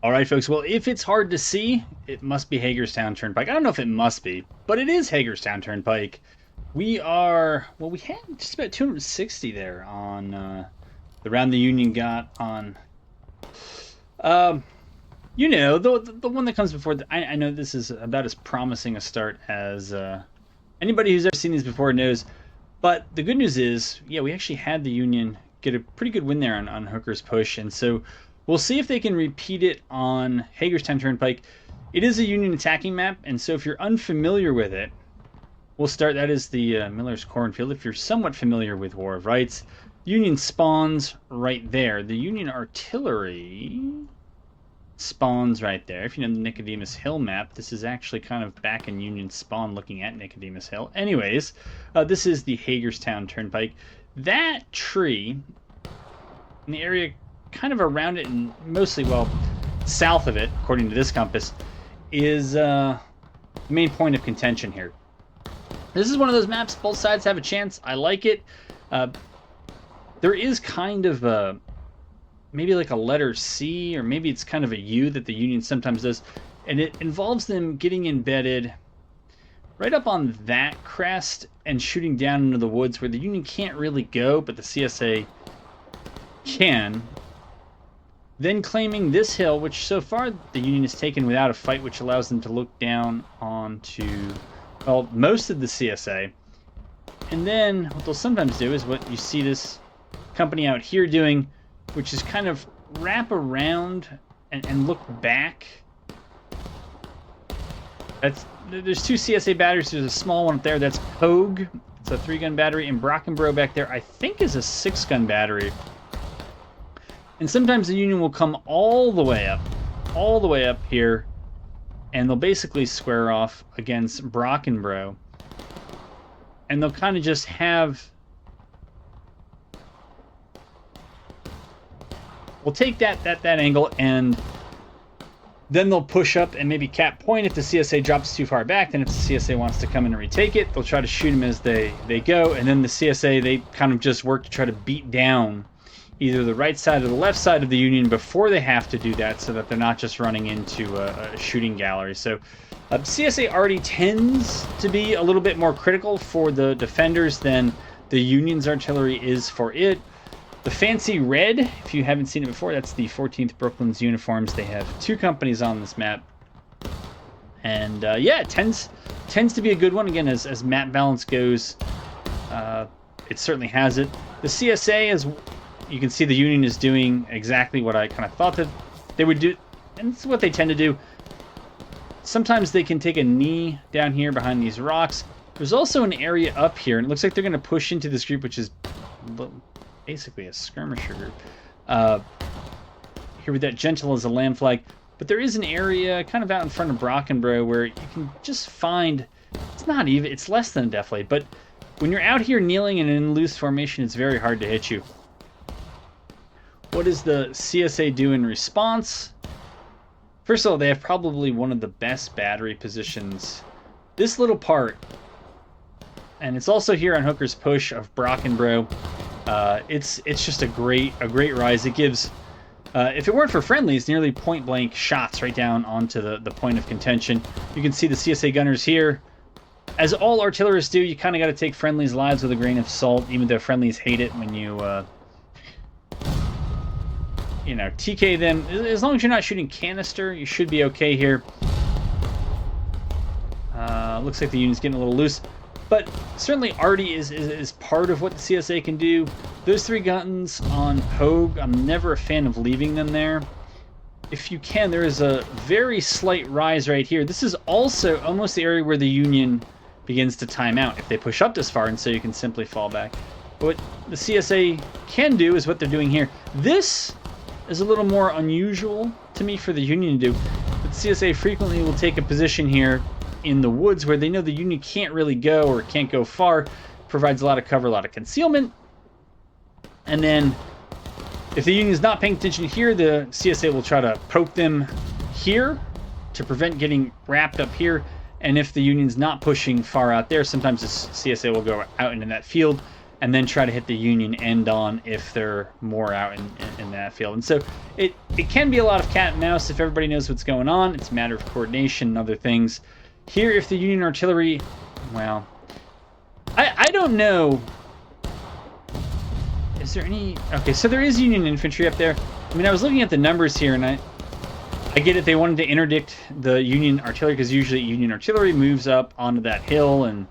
All right, folks. Well, if it's hard to see, it must be Hagerstown Turnpike. I don't know if it must be, but it is Hagerstown Turnpike. We are, well, we had just about 260 there on the round the Union got on, um, the one that comes before. I know this is about as promising a start as anybody who's ever seen these before knows. But the good news is, yeah, we actually had the Union get a pretty good win there on Hooker's Push, and so we'll see if they can repeat it on Hagerstown Turnpike. It is a Union attacking map, and so if you're unfamiliar with it, we'll start. That is the Miller's Cornfield. If you're somewhat familiar with War of Rights, Union spawns right there. The Union artillery spawns right there. If you know the Nicodemus Hill map, this is actually kind of back in Union spawn looking at Nicodemus Hill. Anyways, this is the Hagerstown Turnpike. That tree in the area kind of around it and mostly, well, south of it, according to this compass, is the main point of contention here. This is one of those maps, both sides have a chance. I like it. There is kind of a maybe like a letter C, or maybe it's kind of a U that the Union sometimes does, and it involves them getting embedded right up on that crest and shooting down into the woods where the Union can't really go, but the CSA can. Then claiming this hill, which so far the Union has taken without a fight, which allows them to look down onto, well, most of the CSA. And then what they'll sometimes do is what you see this company out here doing, which is kind of wrap around and look back. There's two CSA batteries. There's a small one up there. That's Pogue. It's a 3-gun battery. And Brockenbrough back there, I think, is a 6-gun battery. And sometimes the Union will come all the way up here, and they'll basically square off against Brockenbrough. And they'll kind of just have... We'll take that angle, and then they'll push up and maybe cap point if the CSA drops too far back. Then if the CSA wants to come in and retake it, they'll try to shoot them as they go. And then the CSA, they kind of just work to try to beat down either the right side or the left side of the Union before they have to do that, so that they're not just running into a shooting gallery. So CSA already tends to be a little bit more critical for the defenders than the Union's artillery is for it. The fancy red, if you haven't seen it before, that's the 14th Brooklyn's uniforms. They have 2 companies on this map. And yeah, it tends to be a good one. Again, as map balance goes, it certainly has it. The CSA, as you can see, the Union is doing exactly what I kind of thought that they would do. And it's what they tend to do. Sometimes they can take a knee down here behind these rocks. There's also an area up here, and it looks like they're going to push into this group, which is basically a skirmisher group. Here with that gentle as a lamb flag. But there is an area kind of out in front of Brockenbrough where you can just find, it's less than a deflate, but when you're out here kneeling and in loose formation, it's very hard to hit you. What does the CSA do in response? First of all, they have probably one of the best battery positions. This little part, and it's also here on Hooker's Push of Brockenbrough. It's just a great rise. It gives, if it weren't for friendlies, nearly point blank shots right down onto the point of contention. You can see the CSA gunners here. As all artillerists do, you kind of got to take friendlies' lives with a grain of salt, even though friendlies hate it when you TK them. As long as you're not shooting canister, you should be okay here. Looks like the Union's getting a little loose. But certainly Arty is part of what the CSA can do. Those 3 guns on Pogue, I'm never a fan of leaving them there. If you can, there is a very slight rise right here. This is also almost the area where the Union begins to time out if they push up this far, and so you can simply fall back. What the CSA can do is what they're doing here. This is a little more unusual to me for the Union to do. But CSA frequently will take a position here in the woods where they know the Union can't really go or can't go far. Provides a lot of cover, a lot of concealment. And then if the Union's not paying attention here, the CSA will try to poke them here to prevent getting wrapped up here. And if the Union's not pushing far out there, sometimes the CSA will go out into that field and then try to hit the Union end on if they're more out in that field. And so it can be a lot of cat and mouse if everybody knows what's going on. It's a matter of coordination and other things. Here, if the Union artillery, well, I don't know. Is there any... Okay, so there is Union infantry up there. I mean, I was looking at the numbers here, and I get it. They wanted to interdict the Union artillery, because usually Union artillery moves up onto that hill, and,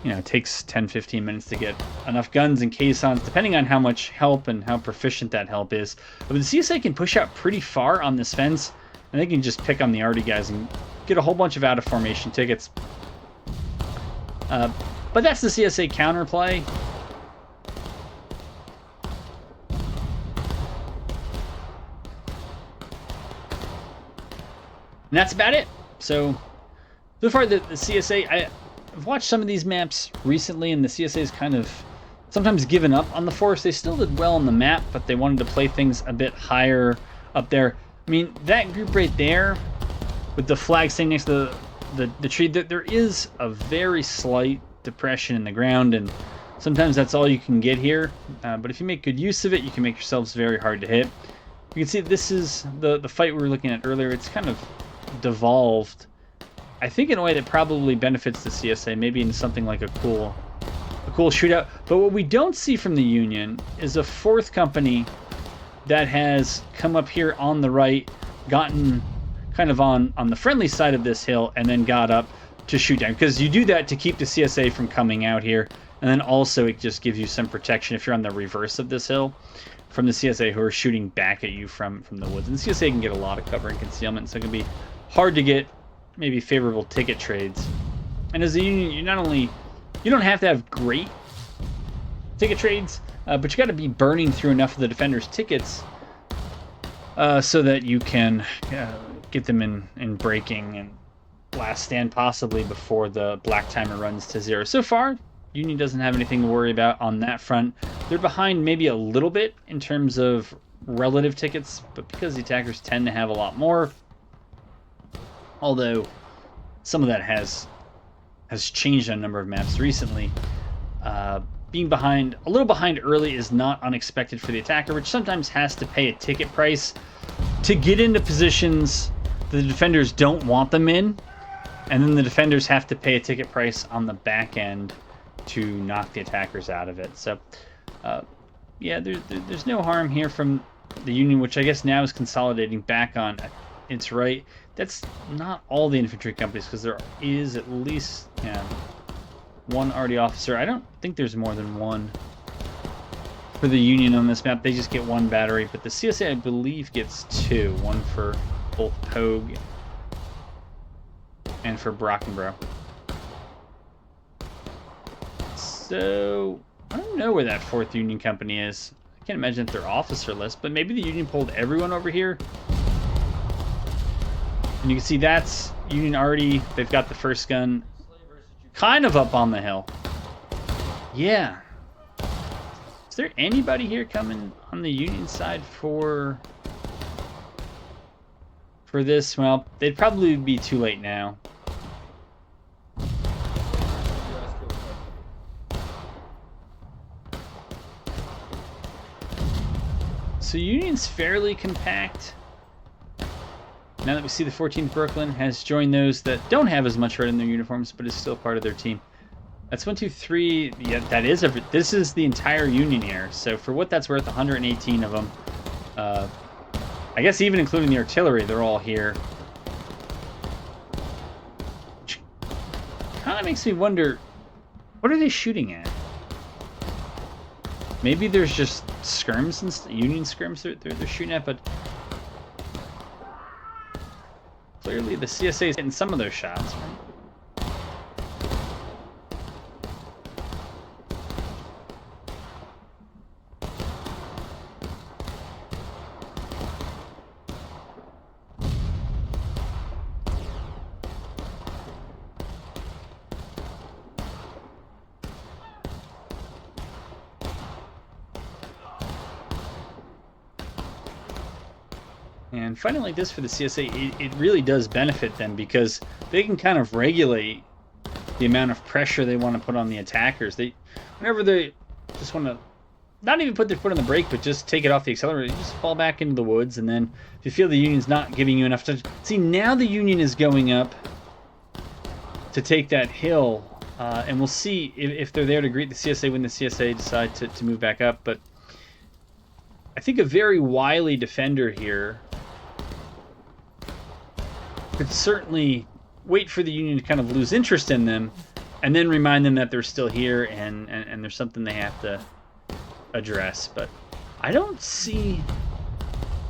you know, it takes 10-15 minutes to get enough guns and caissons, depending on how much help and how proficient that help is. But the CSA can push out pretty far on this fence, and they can just pick on the arty guys and get a whole bunch of out-of-formation tickets. But that's the CSA counterplay. And that's about it. So far, the CSA, I've watched some of these maps recently, and the CSA's kind of sometimes given up on the force. They still did well on the map, but they wanted to play things a bit higher up there. I mean, that group right there, with the flag staying next to the tree, there is a very slight depression in the ground, and sometimes that's all you can get here. But if you make good use of it, you can make yourselves very hard to hit. You can see this is the fight we were looking at earlier. It's kind of devolved, I think, in a way that probably benefits the CSA, maybe in something like a cool shootout. But what we don't see from the Union is a fourth company that has come up here on the right, gotten kind of on the friendly side of this hill, and then got up to shoot down, because you do that to keep the CSA from coming out here, and then also it just gives you some protection if you're on the reverse of this hill from the CSA, who are shooting back at you from the woods. And the CSA can get a lot of cover and concealment, so it can be hard to get maybe favorable ticket trades. And as a Union, you don't have to have great ticket trades, but you got to be burning through enough of the defenders' tickets so that you can get them in breaking and last stand possibly before the black timer runs to 0. So far, Union doesn't have anything to worry about on that front. They're behind maybe a little bit in terms of relative tickets, but because the attackers tend to have a lot more, although some of that has changed on a number of maps recently, being a little behind early is not unexpected for the attacker, which sometimes has to pay a ticket price to get into positions the defenders don't want them in, and then the defenders have to pay a ticket price on the back end to knock the attackers out of it. So, yeah, there's no harm here from the Union, which I guess now is consolidating back on its right. That's not all the infantry companies, because there is at least one arty officer. I don't think there's more than one for the Union on this map. They just get one battery, but the CSA, I believe, gets 2. One for both Pogue and for Brockenbrough. So I don't know where that 4th Union company is. I can't imagine if they're officer list, but maybe the Union pulled everyone over here. And you can see that's Union already. They've got the first gun kind of up on the hill. Yeah. Is there anybody here coming on the Union side for this? Well, they'd probably be too late now. So Union's fairly compact. Now that we see the 14th Brooklyn has joined those that don't have as much red in their uniforms, but is still part of their team. That's 1, 2, 3. Yeah, that is this is the entire Union here. So for what that's worth, 118 of them. I guess even including the artillery, they're all here. Which kind of makes me wonder, what are they shooting at? Maybe there's just skirms and Union skirms they're shooting at, but clearly the CSA is hitting some of those shots, right? And fighting like this for the CSA, it really does benefit them, because they can kind of regulate the amount of pressure they want to put on the attackers. Whenever they just want to not even put their foot on the brake, but just take it off the accelerator. You just fall back into the woods, and then if you feel the Union's not giving you enough to... See, now the Union is going up to take that hill, and we'll see if they're there to greet the CSA when the CSA decide to move back up, but I think a very wily defender here could certainly wait for the Union to kind of lose interest in them, and then remind them that they're still here and there's something they have to address. But I don't see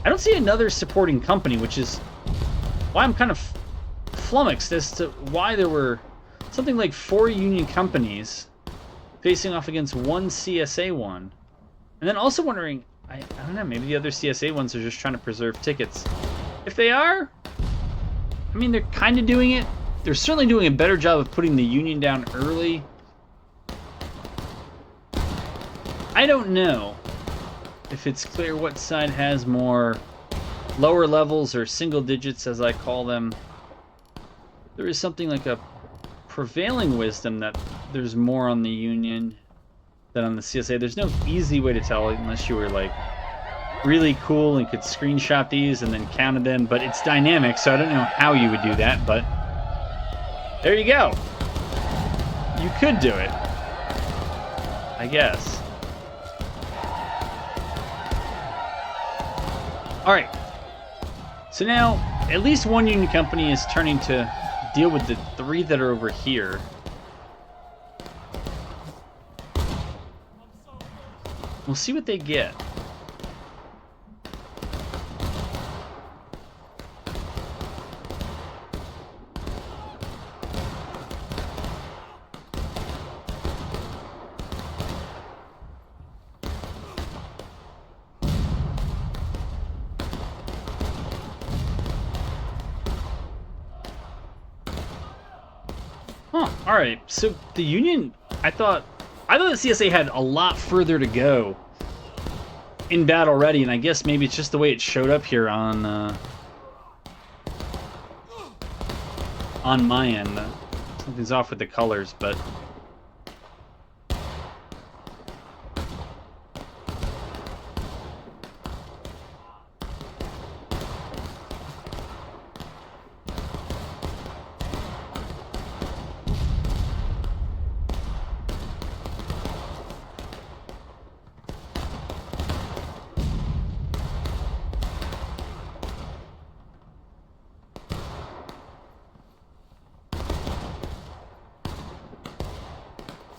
another supporting company, which is why I'm kind of flummoxed as to why there were something like 4 Union companies facing off against one CSA one. And then also wondering, I don't know, maybe the other CSA ones are just trying to preserve tickets. If they are, I mean, they're kind of doing it. They're certainly doing a better job of putting the Union down early. I don't know if it's clear what side has more lower levels or single digits, as I call them. There is something like a prevailing wisdom that there's more on the Union than on the CSA. There's no easy way to tell unless you were like really cool and could screenshot these and then counted them, but it's dynamic, so I don't know how you would do that, but there you go. You could do it, I guess. Alright, so now at least one Union company is turning to deal with the 3 that are over here. We'll see what they get. Huh, alright, so the Union, I thought the CSA had a lot further to go in battle ready, and I guess maybe it's just the way it showed up here on my end. Something's off with the colors, but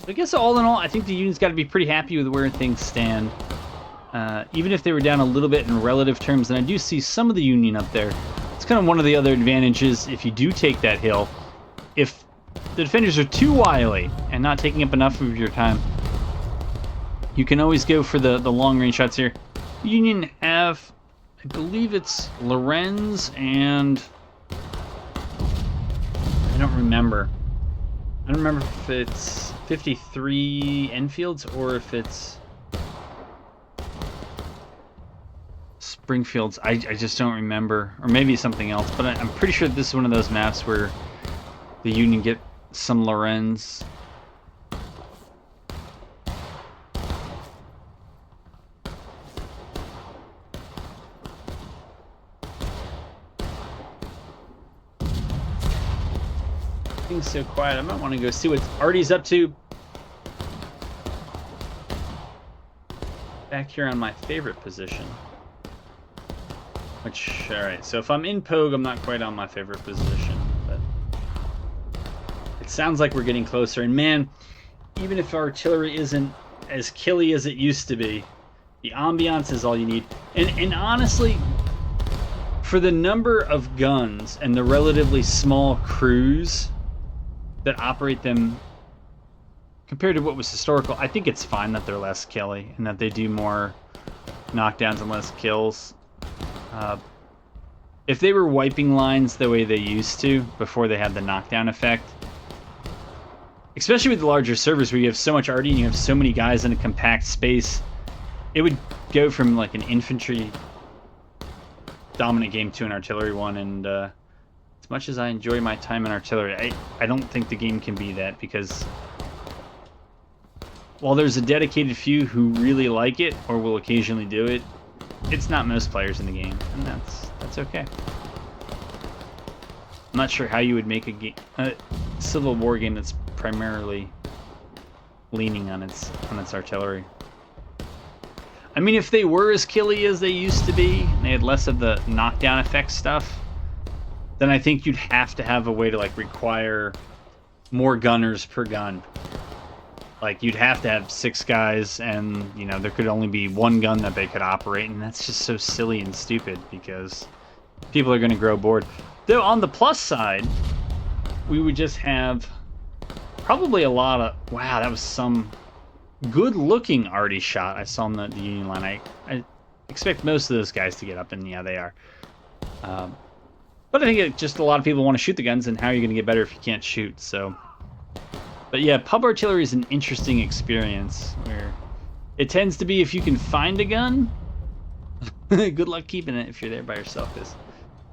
I guess all in all, I think the Union's got to be pretty happy with where things stand. Even if they were down a little bit in relative terms, and I do see some of the Union up there. It's kind of one of the other advantages if you do take that hill. If the defenders are too wily and not taking up enough of your time, you can always go for the long-range shots here. The Union have, I believe it's Lorenz and... I don't remember. I don't remember if it's 53 Enfields or if it's Springfields. I just don't remember. Or maybe something else. But I'm pretty sure this is one of those maps where the Union get some Lorenz. Everything's so quiet. I might want to go see what Artie's up to. Back here on my favorite position. Which, alright, so if I'm in Pogue, I'm not quite on my favorite position. But it sounds like we're getting closer. And man, even if artillery isn't as killy as it used to be, the ambiance is all you need. And honestly, for the number of guns and the relatively small crews that operate them compared to what was historical, I think it's fine that they're less killy and that they do more knockdowns and less kills. If they were wiping lines the way they used to before they had the knockdown effect, especially with the larger servers where you have so much arty and you have so many guys in a compact space, it would go from like an infantry dominant game to an artillery one. And as much as I enjoy my time in artillery, I don't think the game can be that, because while there's a dedicated few who really like it or will occasionally do it, it's not most players in the game, and that's okay. I'm not sure how you would make a Civil War game that's primarily leaning on its artillery. I mean, if they were as killy as they used to be, and they had less of the knockdown effect stuff, then I think you'd have to have a way to like require more gunners per gun. Like, you'd have to have 6 guys, and, you know, there could only be 1 gun that they could operate, and that's just so silly and stupid, because people are going to grow bored. Though, on the plus side, we would just have probably a lot of... Wow, that was some good-looking arty shot I saw on the Union line. I expect most of those guys to get up, and yeah, they are. But I think just a lot of people want to shoot the guns, and how are you going to get better if you can't shoot, so... But yeah, pub artillery is an interesting experience where it tends to be if you can find a gun, good luck keeping it if you're there by yourself, because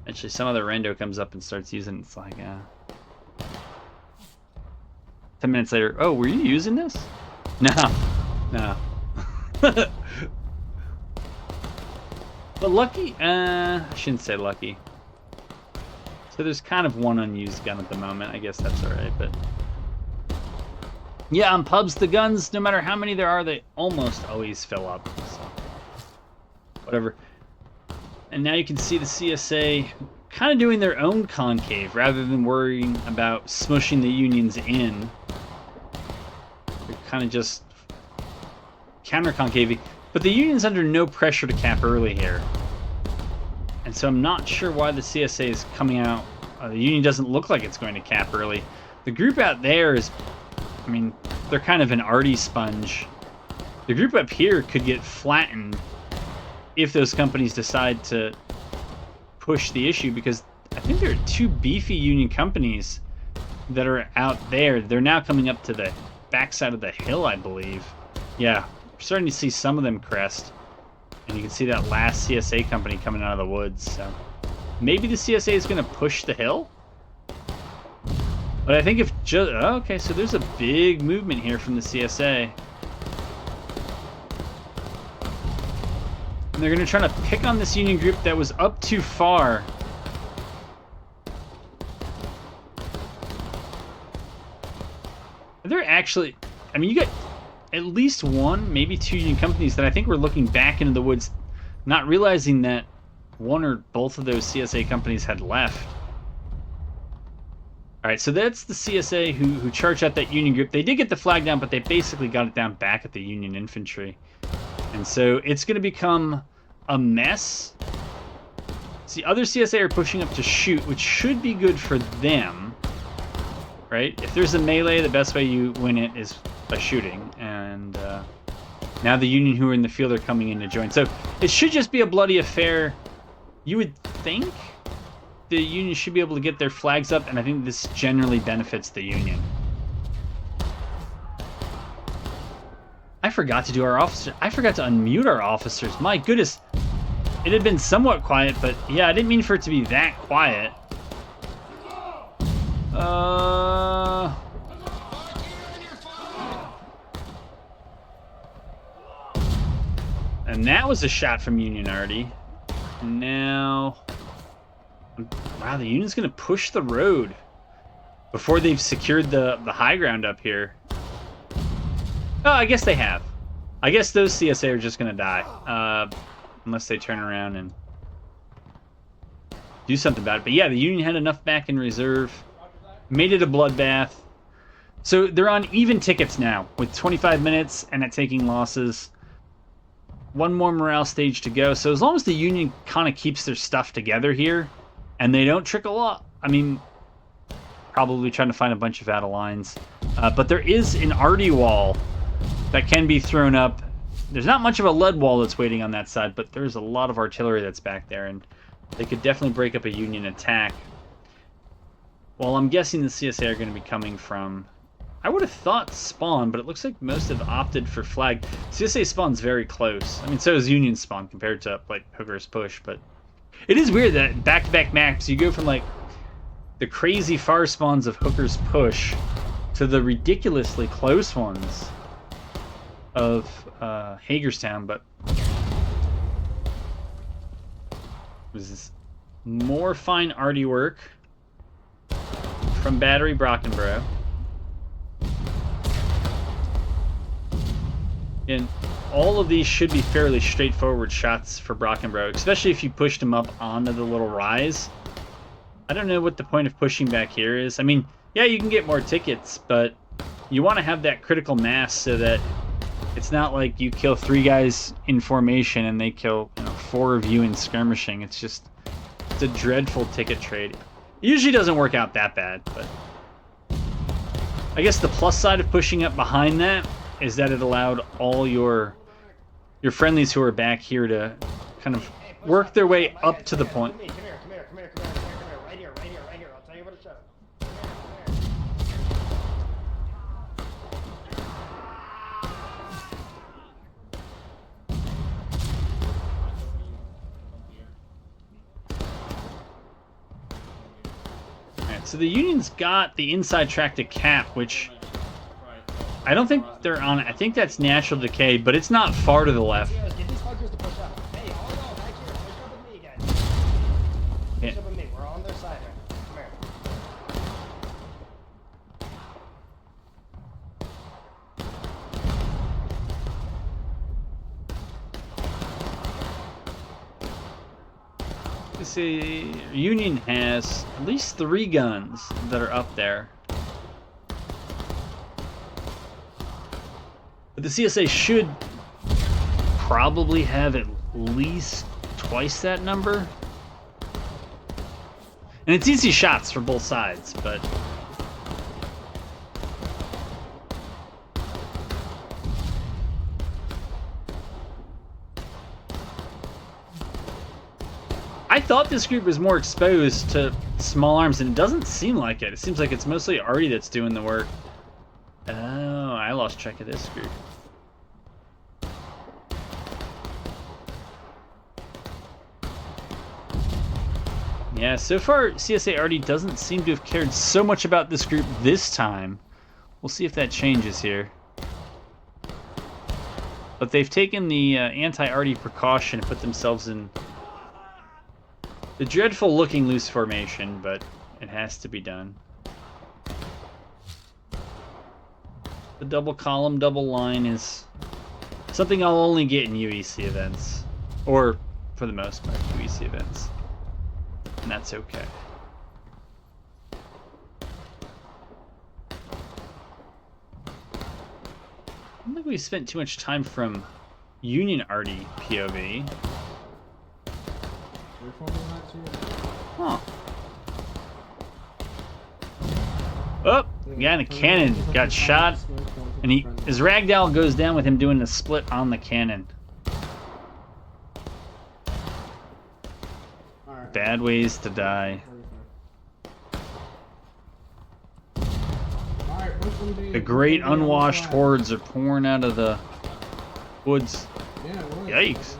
eventually some other rando comes up and starts using it. It's like, 10 minutes later, oh, were you using this? No. But lucky, I shouldn't say lucky. So there's kind of one unused gun at the moment. I guess that's alright, but... Yeah, on pubs, the guns, no matter how many there are, they almost always fill up. So, whatever. And now you can see the CSA kind of doing their own concave, rather than worrying about smushing the Unions in. They're kind of just counter-concaving. But the Union's under no pressure to cap early here. And so I'm not sure why the CSA is coming out. The Union doesn't look like it's going to cap early. The group out there is... I mean, they're kind of an arty sponge. The group up here could get flattened if those companies decide to push the issue, because I think there are 2 beefy Union companies that are out there. They're now coming up to the backside of the hill, I believe. Yeah, we're starting to see some of them crest. And you can see that last CSA company coming out of the woods. So maybe the CSA is going to push the hill? But I think if just... Okay, so there's a big movement here from the CSA. And they're going to try to pick on this Union group that was up too far. They're actually... I mean, you got at least 1, maybe 2 Union companies that I think were looking back into the woods, not realizing that 1 or both of those CSA companies had left. Alright, so that's the CSA who charged out that Union group. They did get the flag down, but they basically got it down back at the Union infantry. And so it's going to become a mess. See, other CSA are pushing up to shoot, which should be good for them. Right? If there's a melee, the best way you win it is by shooting. And now the Union who are in the field are coming in to join. So it should just be a bloody affair. You would think the Union should be able to get their flags up, and I think this generally benefits the Union. I forgot to do our officer. I forgot to unmute our officers. My goodness. It had been somewhat quiet, but yeah, I didn't mean for it to be that quiet. And that was a shot from Union already. And now... Wow, the Union's going to push the road before they've secured the high ground up here. Oh, I guess they have. I guess those CSA are just going to die. Unless they turn around and do something about it. But yeah, the Union had enough back in reserve. Made it a bloodbath. So they're on even tickets now with 25 minutes and at taking losses. 1 more morale stage to go. So as long as the Union kind of keeps their stuff together here, and they don't trickle up. I mean, probably trying to find a bunch of out of lines. But there is an arty wall that can be thrown up. There's not much of a lead wall that's waiting on that side, but there's a lot of artillery that's back there, and they could definitely break up a Union attack. Well, I'm guessing the CSA are going to be coming from... I would have thought spawn, but it looks like most have opted for flag. CSA spawn's very close. I mean, so is Union spawn compared to, like, Hooker's push, but... It is weird that back-to-back maps, you go from, like, the crazy far spawns of Hooker's push to the ridiculously close ones of Hagerstown, but was this more fine arty work from Battery Brockenborough. And all of these should be fairly straightforward shots for Brockenborough, especially if you pushed him up onto the little rise. I don't know what the point of pushing back here is. I mean, yeah, you can get more tickets, but you want to have that critical mass so that it's not like you kill 3 guys in formation and they kill 4 of you in skirmishing. It's a dreadful ticket trade. It usually doesn't work out that bad, but I guess the plus side of pushing up behind that is that it allowed all your friendlies who are back here to kind of work their way up to the point. Come here. Right here. I'll tell you what it shows. Alright, so the Union's got the inside track to cap, which I don't think they're on it. I think that's natural decay, but it's not far to the left. Get these fuckers to push up. Hey, hold on, back here. Push up with me, guys. Push up with me. We're on their side right now. Come here. You see, Union has at least 3 guns that are up there. But the CSA should probably have at least twice that number. And it's easy shots for both sides, but I thought this group was more exposed to small arms, and it doesn't seem like it. It seems like it's mostly Artie that's doing the work. Oh, I lost track of this group. Yeah, so far CSA Artie doesn't seem to have cared so much about this group this time. We'll see if that changes here. But they've taken the anti-Artie precaution and put themselves in the dreadful looking loose formation, but it has to be done. The double column, double line is something I'll only get in UEC events. Or, for the most part, UEC events. And that's okay. I don't think we spent too much time from Union Artie POV. Huh. Oh, the guy in the cannon got shot, and his ragdoll goes down with him doing the split on the cannon. Bad ways to die. The great unwashed hordes are pouring out of the woods. Yikes.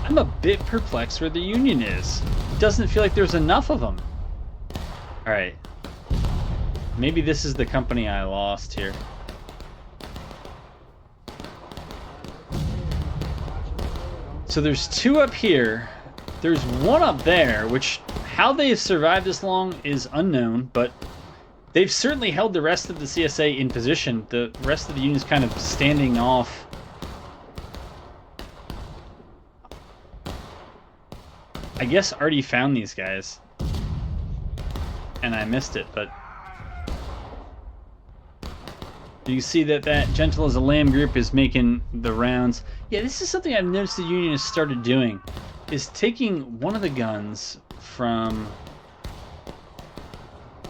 I'm a bit perplexed where the Union is. It doesn't feel like there's enough of them. Alright. Maybe this is the company I lost here. So there's 2 up here. There's 1 up there, which how they have survived this long is unknown, but they've certainly held the rest of the CSA in position. The rest of the Union's kind of standing off. I guess Artie found these guys, and I missed it, but you see that Gentle as a Lamb group is making the rounds. Yeah, this is something I've noticed the Union has started doing, is taking one of the guns from...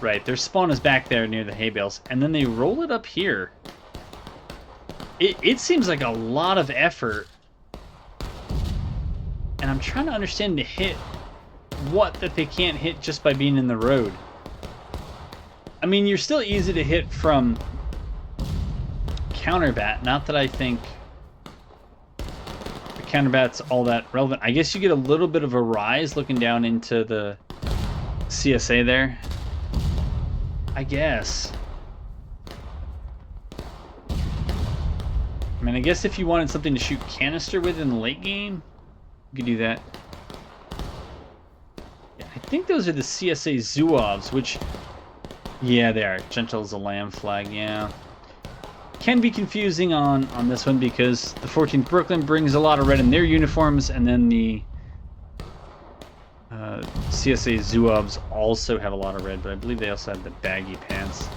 Right, their spawn is back there near the hay bales, and then they roll it up here. It seems like a lot of effort. And I'm trying to understand to hit what that they can't hit just by being in the road. I mean, you're still easy to hit from counterbat. Not that I think counterbat's all that relevant. I guess you get a little bit of a rise looking down into the CSA there. I guess. I mean, I guess if you wanted something to shoot canister with in the late game, you could do that. Yeah, I think those are the CSA Zouaves, which... Yeah, they are. Gentle as a lamb flag, yeah. Can be confusing on this one because the 14th Brooklyn brings a lot of red in their uniforms, and then the CSA Zouaves also have a lot of red, but I believe they also have the baggy pants.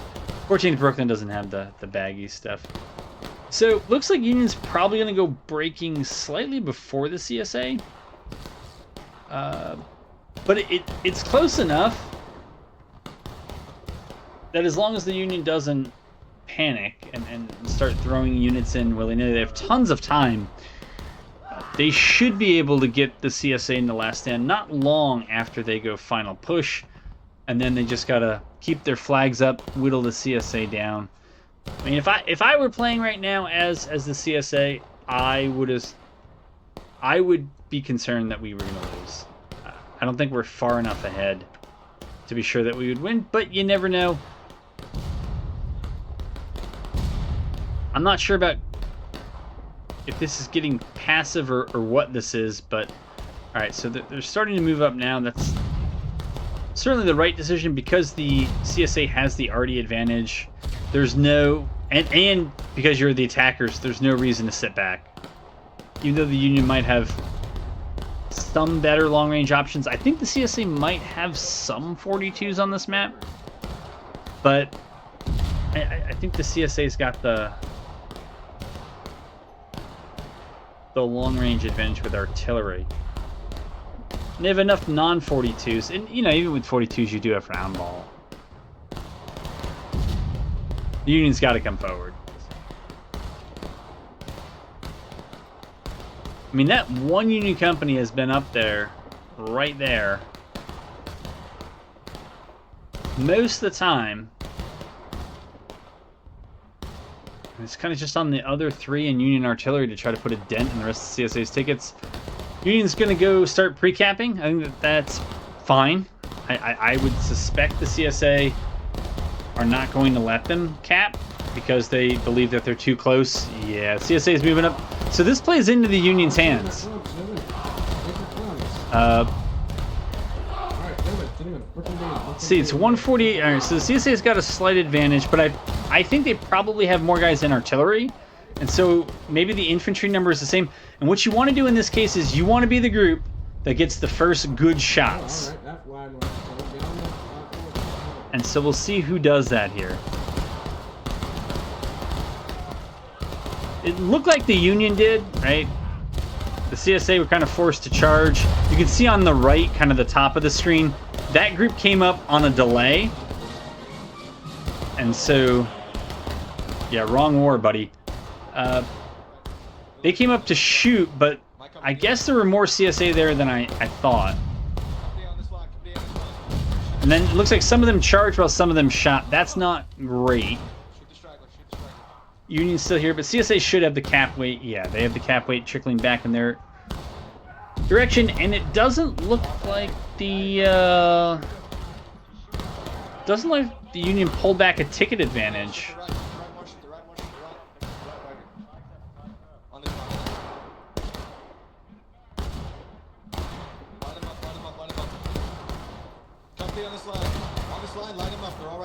14th Brooklyn doesn't have the baggy stuff. So, looks like Union's probably going to go breaking slightly before the CSA. But it's close enough that as long as the Union doesn't panic and start throwing units in willy-nilly, they have tons of time. They should be able to get the CSA in the last stand not long after they go final push, and then they just gotta keep their flags up, whittle the CSA down. I mean, if I were playing right now as the CSA, I would be concerned that we were gonna lose. I don't think we're far enough ahead to be sure that we would win, but you never know. I'm not sure about if this is getting passive or what this is, but alright, so they're starting to move up now. That's certainly the right decision because the CSA has the arty advantage. There's no... And because you're the attackers, there's no reason to sit back. Even though the Union might have some better long-range options. I think the CSA might have some 42s on this map. But I think the CSA's got the long-range advantage with artillery. And they have enough non-42s. And, you know, even with 42s, you do have round ball. The Union's got to come forward. I mean, that one Union company has been up there, right there, most of the time. And it's kind of just on the other three in Union artillery to try to put a dent in the rest of CSA's tickets. Union's going to go start pre-capping. I think that's fine. I would suspect the CSA are not going to let them cap because they believe that they're too close. Yeah, CSA is moving up. So this plays into the Union's hands. See, it's 148. All right, so the CSA's got a slight advantage, but I think they probably have more guys in artillery. And so maybe the infantry number is the same. And what you want to do in this case is you want to be the group that gets the first good shots. And so we'll see who does that here. It looked like the Union did, right? The CSA were kind of forced to charge. You can see on the right, kind of the top of the screen, that group came up on a delay. And so, yeah, wrong war, buddy. They came up to shoot, but I guess there were more CSA there than I thought. And then it looks like some of them charged while some of them shot. That's not great. Union's still here, but CSA should have the cap weight. Yeah, they have the cap weight trickling back in their direction, and it doesn't look like the Union pulled back a ticket advantage.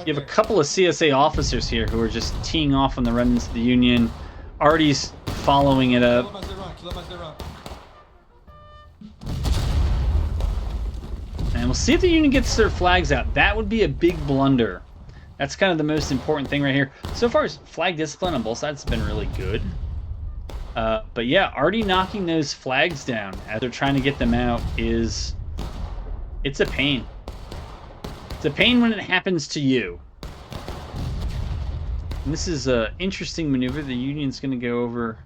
You have a couple of CSA officers here who are just teeing off on the runs of the Union. Arty's following it up. And we'll see if the Union gets their flags out. That would be a big blunder. That's kind of the most important thing right here. So far, flag discipline on both sides has been really good. But yeah, Arty knocking those flags down as they're trying to get them out it's a pain. It's a pain when it happens to you. And this is an interesting maneuver. The Union's going to go over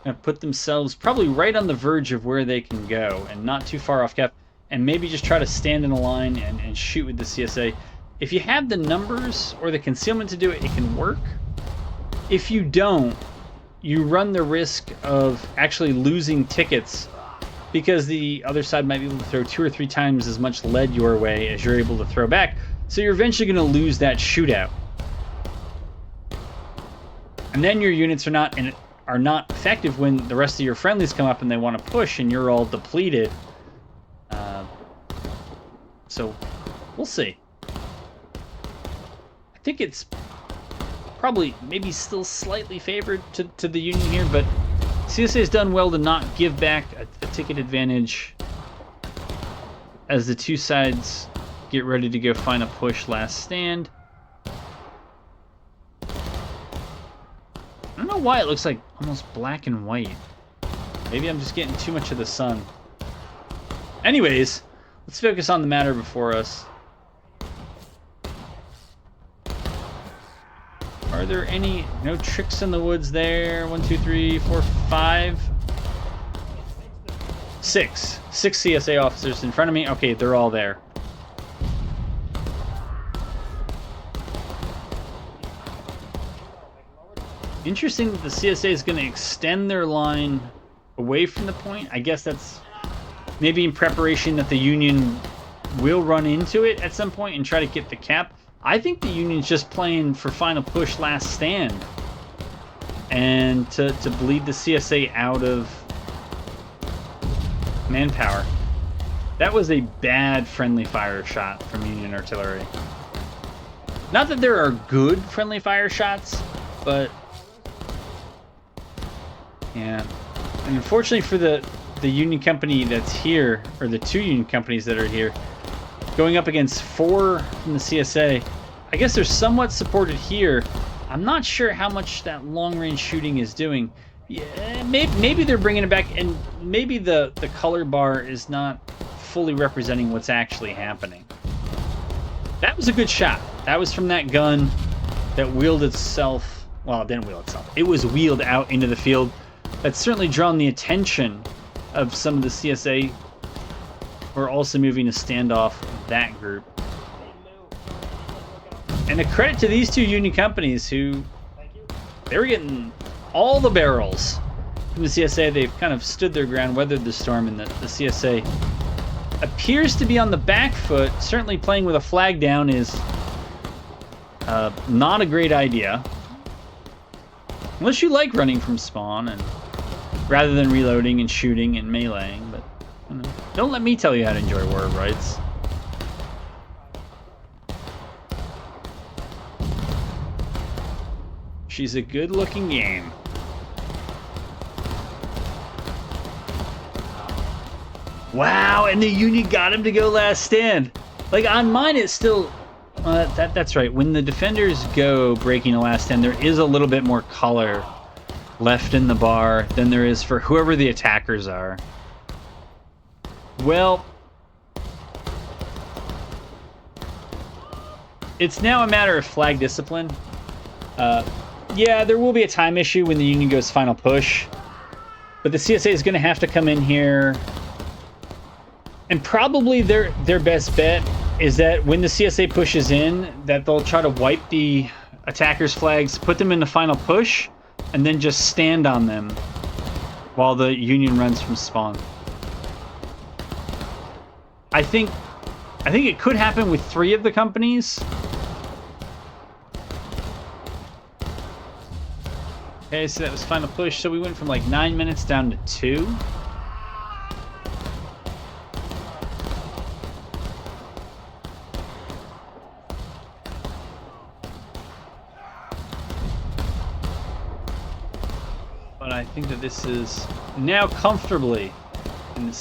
and put themselves probably right on the verge of where they can go and not too far off cap, and maybe just try to stand in a line and shoot with the CSA. If you have the numbers or the concealment to do it, it can work. If you don't, you run the risk of actually losing tickets because the other side might be able to throw 2 or 3 times as much lead your way as you're able to throw back. So you're eventually going to lose that shootout. And then your units are not effective when the rest of your friendlies come up and they want to push and you're all depleted. So we'll see. I think it's probably maybe still slightly favored to the Union here, but CSA has done well to not give back a ticket advantage as the two sides get ready to go find a push last stand. I don't know why it looks like almost black and white. Maybe I'm just getting too much of the sun. Anyways, let's focus on the matter before us. Are there no tricks in the woods there? 1, 2, 3, 4, 5. 6 CSA officers in front of me. Okay, they're all there. Interesting that the CSA is going to extend their line away from the point. I guess that's maybe in preparation that the Union will run into it at some point and try to get the cap. I think the Union's just playing for final push last stand and to bleed the CSA out of manpower. That was a bad friendly fire shot from Union artillery. Not that there are good friendly fire shots, but yeah. And unfortunately for the Union company that's here, or the 2 Union companies that are here, going up against 4 from the CSA, I guess they're somewhat supported here. I'm not sure how much that long-range shooting is doing. Yeah, maybe they're bringing it back, and maybe the color bar is not fully representing what's actually happening. That was a good shot. That was from that gun that wheeled itself. Well, it didn't wheel itself. It was wheeled out into the field. That's certainly drawn the attention of some of the CSA who are also moving to stand off that group. And a credit to these 2 Union companies who, they were getting all the barrels from the CSA. They've kind of stood their ground, weathered the storm, and the CSA appears to be on the back foot. Certainly playing with a flag down is not a great idea. Unless you like running from spawn and rather than reloading and shooting and meleeing, but you know, don't let me tell you how to enjoy war of rights. She's a good-looking game. Wow, and the Union got him to go last stand. Like on mine, it's still that's right. When the defenders go breaking a last stand, there is a little bit more color left in the bar than there is for whoever the attackers are. Well, it's now a matter of flag discipline. Yeah, there will be a time issue when the Union goes final push, but the CSA is going to have to come in here, and probably their best bet is that when the CSA pushes in, that they'll try to wipe the attackers' flags, put them in the final push, and then just stand on them while the Union runs from spawn. I think it could happen with 3 of the companies. Okay, so that was final push. So we went from like 9 minutes down to 2. But I think that this is now comfortably in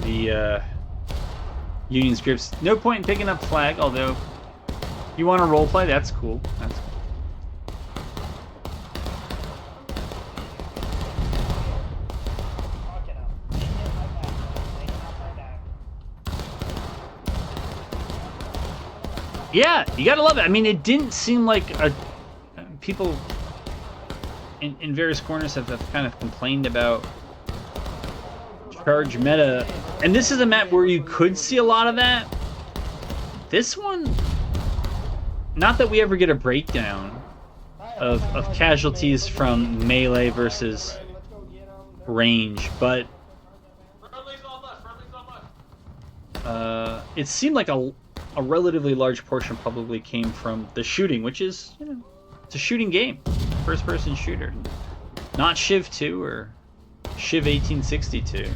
the Union's grips. No point in picking up flag, although you want to roleplay, that's cool. That's cool. Yeah, you gotta love it. I mean, it didn't seem like people in various corners have kind of complained about charge meta, and this is a map where you could see a lot of that. This one, not that we ever get a breakdown, of casualties from melee versus Let's go get them. range, but Friendly's on left. Friendly's on left. it seemed like a relatively large portion probably came from the shooting, which is, you know, it's a shooting game, first-person shooter, not Shiv 2 or Shiv 1862.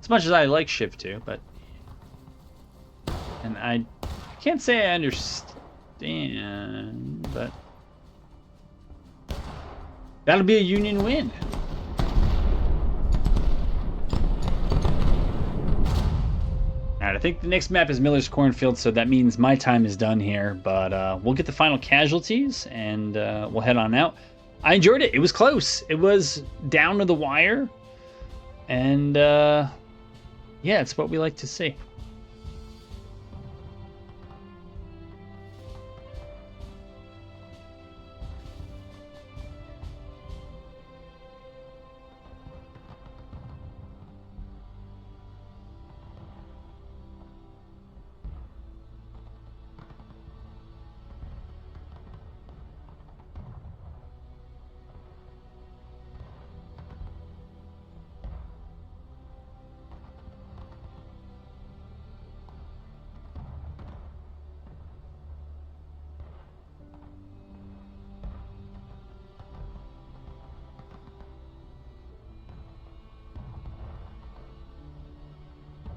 As much as I like Shiv 2, but and I can't say I understand, but that'll be a Union win. Alright, I think the next map is Miller's Cornfield, so that means my time is done here, but we'll get the final casualties, and we'll head on out. I enjoyed it. It was close. It was down to the wire, and yeah, it's what we like to see.